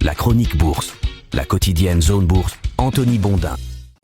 La chronique bourse, la quotidienne Zone Bourse, Anthony Bondin.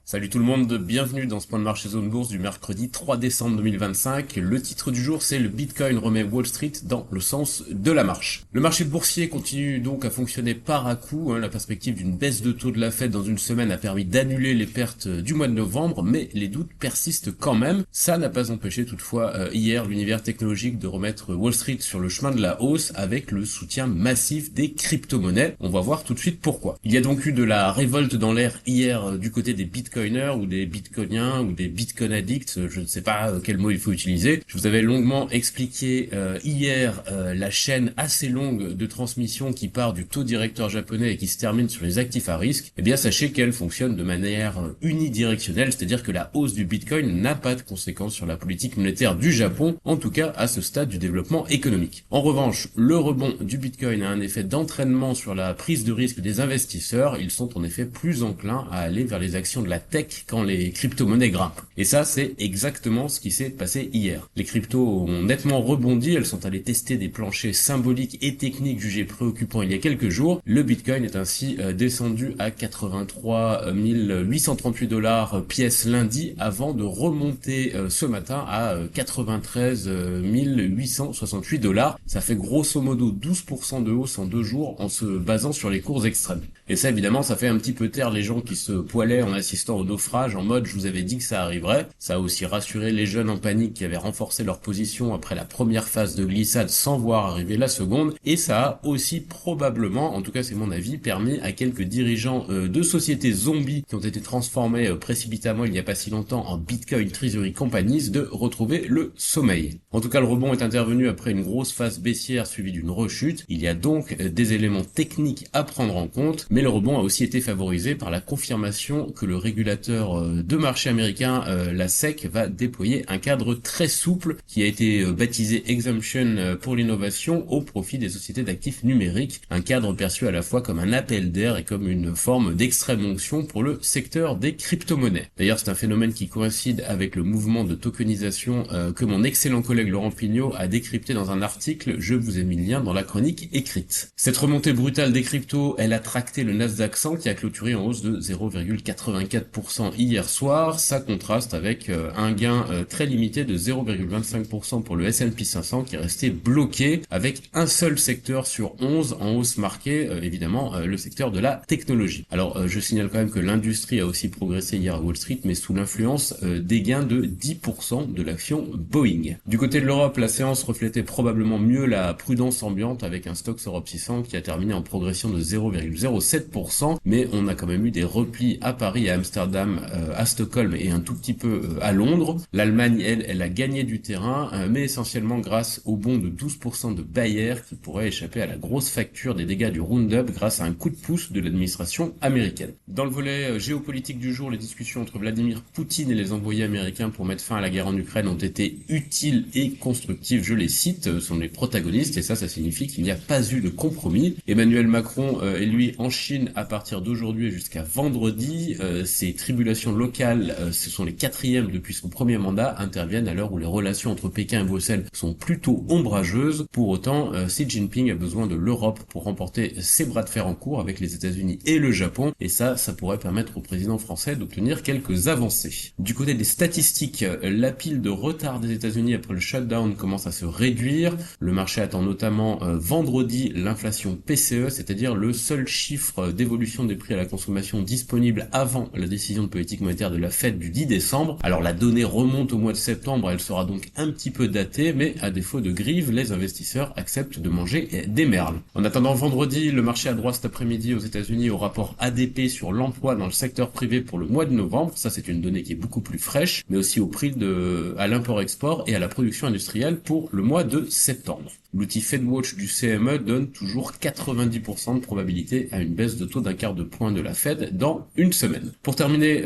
Salut tout le monde, bienvenue dans ce point de marché Zone Bourse du mercredi 3 décembre 2025. Le titre du jour, c'est le Bitcoin remet Wall Street dans le sens de la marche. Le marché boursier continue donc à fonctionner par à-coup. La perspective d'une baisse de taux de la Fed dans une semaine a permis d'annuler les pertes du mois de novembre, mais les doutes persistent quand même. Ça n'a pas empêché toutefois hier l'univers technologique de remettre Wall Street sur le chemin de la hausse avec le soutien massif des crypto-monnaies. On va voir tout de suite pourquoi. Il y a donc eu de la révolte dans l'air hier du côté des bitcoiners ou des bitcoiniens ou des bitcoin addicts, je ne sais pas quel mot il faut utiliser. Je vous avais longuement expliqué hier la chaîne assez longue de transmission qui part du taux directeur japonais et qui se termine sur les actifs à risque. Eh bien sachez qu'elle fonctionne de manière unidirectionnelle, c'est-à-dire que la hausse du bitcoin n'a pas de conséquences sur la politique monétaire du Japon, en tout cas à ce stade du développement économique. En revanche, le rebond du bitcoin a un effet d'entraînement sur la prise de risque des investisseurs. Ils sont en effet plus enclins à aller vers les actions de la tech quand les crypto-monnaies grimpent. Et ça, c'est exactement ce qui s'est passé hier. Les cryptos ont nettement rebondi, elles sont allées tester des planchers symboliques et techniques jugés préoccupants il y a quelques jours. Le Bitcoin est ainsi descendu à 83 838 $ pièce lundi avant de remonter ce matin à 93 868 $. Ça fait grosso modo 12% de hausse en 2 jours en se basant sur les cours extrêmes. Et ça, évidemment, ça fait un petit peu taire les gens qui se poilaient en assistant au naufrage en mode je vous avais dit que ça arriverait. Ça a aussi rassuré les jeunes en panique qui avaient renforcé leur position après la première phase de glissade sans voir arriver la seconde, et ça a aussi probablement, en tout cas c'est mon avis, permis à quelques dirigeants de sociétés zombies qui ont été transformés précipitamment il n'y a pas si longtemps en Bitcoin Treasury Companies de retrouver le sommeil. En tout cas le rebond est intervenu après une grosse phase baissière suivie d'une rechute. Il y a donc des éléments techniques à prendre en compte, mais le rebond a aussi été favorisé par la confirmation que le régulateur de marché américain, la SEC, va déployer un cadre très souple qui a été baptisé Exemption pour l'innovation au profit des sociétés d'actifs numériques, un cadre perçu à la fois comme un appel d'air et comme une forme d'extrême onction pour le secteur des crypto-monnaies. D'ailleurs, c'est un phénomène qui coïncide avec le mouvement de tokenisation que mon excellent collègue Laurent Pignot a décrypté dans un article, je vous ai mis le lien dans la chronique écrite. Cette remontée brutale des cryptos, elle a tracté le Nasdaq 100 qui a clôturé en hausse de 0,84% hier soir. Ça contraste avec un gain très limité de 0,25% pour le S&P 500 qui est resté bloqué avec un seul secteur sur 11 en hausse marquée, évidemment le secteur de la technologie. Alors je signale quand même que l'industrie a aussi progressé hier à Wall Street, mais sous l'influence des gains de 10% de l'action Boeing. Du côté de l'Europe, la séance reflétait probablement mieux la prudence ambiante avec un Stoxx Europe 600 qui a terminé en progression de 0,07%, mais on a quand même eu des replis à Paris, à Amsterdam, à Stockholm et un tout petit peu à Londres. L'Allemagne, elle a gagné du terrain, mais essentiellement grâce au bond de 12% de Bayer qui pourrait échapper à la grosse facture des dégâts du Roundup grâce à un coup de pouce de l'administration américaine. Dans le volet géopolitique du jour, les discussions entre Vladimir Poutine et les envoyés américains pour mettre fin à la guerre en Ukraine ont été utiles et constructives, je les cite, sont les protagonistes, et ça signifie qu'il n'y a pas eu de compromis. Emmanuel Macron est lui en Chine à partir d'aujourd'hui jusqu'à vendredi. Ces tribulations locales, ce sont les 4e depuis son premier mandat, interviennent à l'heure où les relations entre Pékin et Bruxelles sont plutôt ombrageuses. Pour autant, Xi Jinping a besoin de l'Europe pour remporter ses bras de fer en cours avec les États-Unis et le Japon, et ça pourrait permettre au président français d'obtenir quelques avancées. Du côté des statistiques, la pile de retard des États-Unis après le shutdown commence à se réduire. Le marché attend notamment vendredi l'inflation PCE, c'est-à-dire le seul chiffre d'évolution des prix à la consommation disponible avant la décision de politique monétaire de la Fed du 10 décembre. Alors la donnée remonte au mois de septembre, elle sera donc un petit peu datée, mais à défaut de grive, les investisseurs acceptent de manger des merles. En attendant vendredi, le marché a droit cet après-midi aux États-Unis au rapport ADP sur l'emploi dans le secteur privé pour le mois de novembre. Ça, c'est une donnée qui est beaucoup plus fraîche, mais aussi au prix à l'import-export et à la production industrielle pour le mois de septembre. L'outil FedWatch du CME donne toujours 90% de probabilité à une baisse de taux d'un quart de point de la Fed dans une semaine. Pour terminer,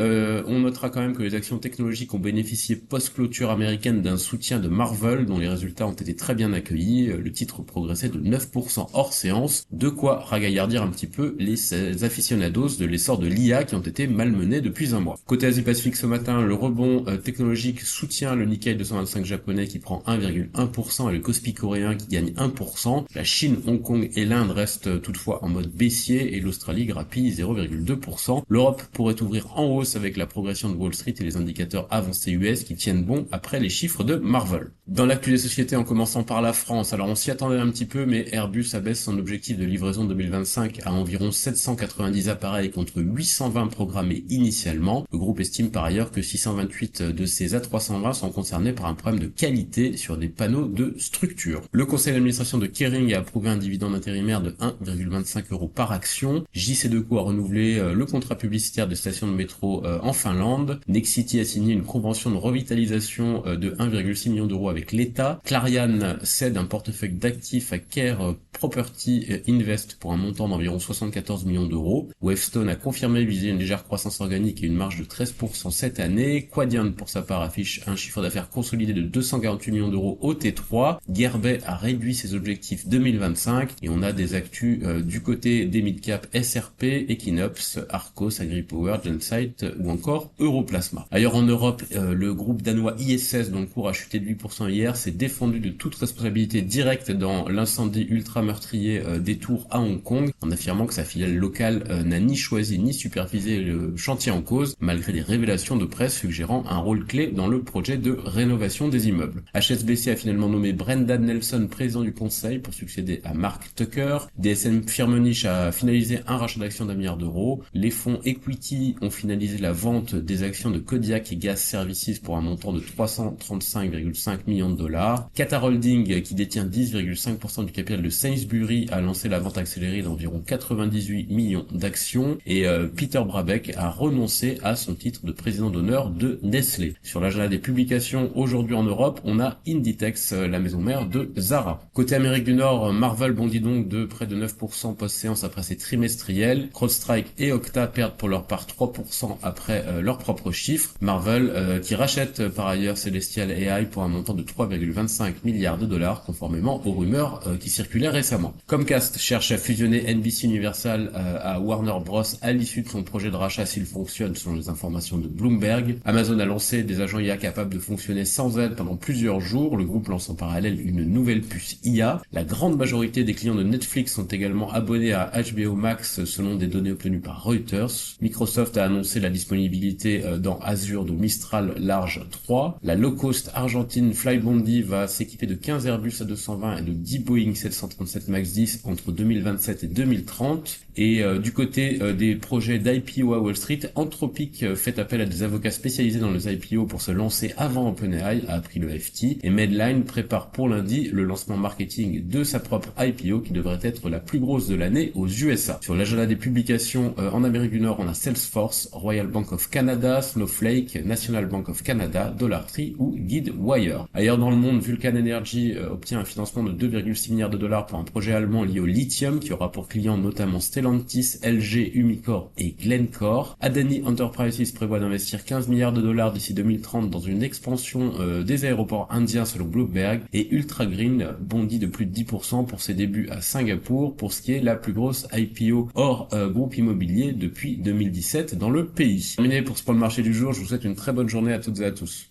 on notera quand même que les actions technologiques ont bénéficié post-clôture américaine d'un soutien de Marvell dont les résultats ont été très bien accueillis. Le titre progressait de 9% hors séance, de quoi ragaillardir un petit peu les aficionados de l'essor de l'IA qui ont été malmenés depuis un mois. Côté Asie-Pacifique ce matin, le rebond technologique soutient le Nikkei 225 japonais qui prend 1,1% et le Kospi coréen qui gagne 1%. La Chine, Hong Kong et l'Inde restent toutefois en mode baissier et l'Australie grappille 0,2%. L'Europe pourrait ouvrir en hausse avec la progression de Wall Street et les indicateurs avancés US qui tiennent bon après les chiffres de Marvel. Dans l'actu des sociétés, en commençant par la France, alors on s'y attendait un petit peu, mais Airbus abaisse son objectif de livraison 2025 à environ 790 appareils contre 820 programmés initialement. Le groupe estime par ailleurs que 628 de ces A320 sont concernés par un problème de qualité sur des panneaux de structure. Le conseil d'administration de Kering a approuvé un dividende intérimaire de 1,25 € par action. JC2Co a renouvelé le contrat publicitaire des stations de métro en Finlande. Nexity a signé une convention de revitalisation de 1,6 million d'euros avec l'État. Clariane cède un portefeuille d'actifs à Care Property Invest pour un montant d'environ 74 millions d'euros. Wavestone a confirmé viser une légère croissance organique et une marge de 13% cette année. Quadient, pour sa part, affiche un chiffre d'affaires consolidé de 248 millions d'euros au T3. Guerbet a réduit ses objectifs 2025 et on a des actus du côté des mid-cap SRP, Equinox, Arcos, AgriPower, Gensight ou encore Europlasma. Ailleurs en Europe, le groupe danois ISS, dont le cours a chuté de 8% hier, s'est défendu de toute responsabilité directe dans l'incendie ultra meurtrier des tours à Hong Kong, en affirmant que sa filiale locale n'a ni choisi ni supervisé le chantier en cause, malgré des révélations de presse suggérant un rôle clé dans le projet de rénovation des immeubles. HSBC a finalement nommé Brendan Nelson président du conseil pour succéder à Mark Tucker. DSM Firmenich a finalisé un rachat d'actions d'1 milliard d'euros. Les fonds Equity ont finalisé la vente des actions de Kodiak et Gas Services pour un montant de 335,5 millions de dollars. Qatar Holding, qui détient 10,5% du capital de Sainsbury, a lancé la vente accélérée d'environ 98 millions d'actions et Peter Brabeck a renoncé à son titre de président d'honneur de Nestlé. Sur l'agenda des publications, aujourd'hui en Europe, on a Inditex, la maison mère de Zara. Côté Amérique du Nord, Marvel bondit donc de près de 9% post-séance après ses trimestriels. CrowdStrike et Okta perdent pour leur part 3% après leurs propres chiffres. Marvel qui rachète par ailleurs Celestial AI pour un montant de 3,25 milliards de dollars conformément aux rumeurs qui circulaient récemment. Comcast cherche à fusionner NBC Universal à Warner Bros à l'issue de son projet de rachat s'il fonctionne selon les informations de Bloomberg. Amazon a lancé des agents IA capables de fonctionner sans aide pendant plusieurs jours. Le groupe lance en parallèle une nouvelle puce IA. La grande majorité des clients de Netflix sont également abonnés à HBO Max selon des données obtenues par Reuters. Microsoft a annoncé la disponibilité dans Azure de Mistral Large 3. La low-cost argentine Flybondi va s'équiper de 15 Airbus A220 et de 10 Boeing 737 MAX 10 entre 2027 et 2030. Et du côté des projets d'IPO à Wall Street, Anthropic fait appel à des avocats spécialisés dans les IPO pour se lancer avant OpenAI, a appris le FT, et Medline prépare pour lundi le lancement marketing de sa propre IPO qui devrait être la plus grosse de l'année aux USA. Sur l'agenda des publications en Amérique du Nord, on a Salesforce, Royal Bank of Canada, Snowflake, National Bank of Canada, Dollartree ou Guidewire. Ailleurs dans le monde, Vulcan Energy obtient un financement de 2,6 milliards de dollars pour un projet allemand lié au lithium qui aura pour clients notamment Stellantis, LG, Umicore et Glencore. Adani Enterprises prévoit d'investir 15 milliards de dollars d'ici 2030 dans une expansion des aéroports indiens selon Bloomberg et Ultra Green bondit de plus de 10% pour ses débuts à Singapour pour ce qui est la plus grosse IPO hors groupe immobilier depuis 2017 dans le pays. Terminé pour ce point de marché du jour, je vous souhaite une très bonne journée à toutes et à tous.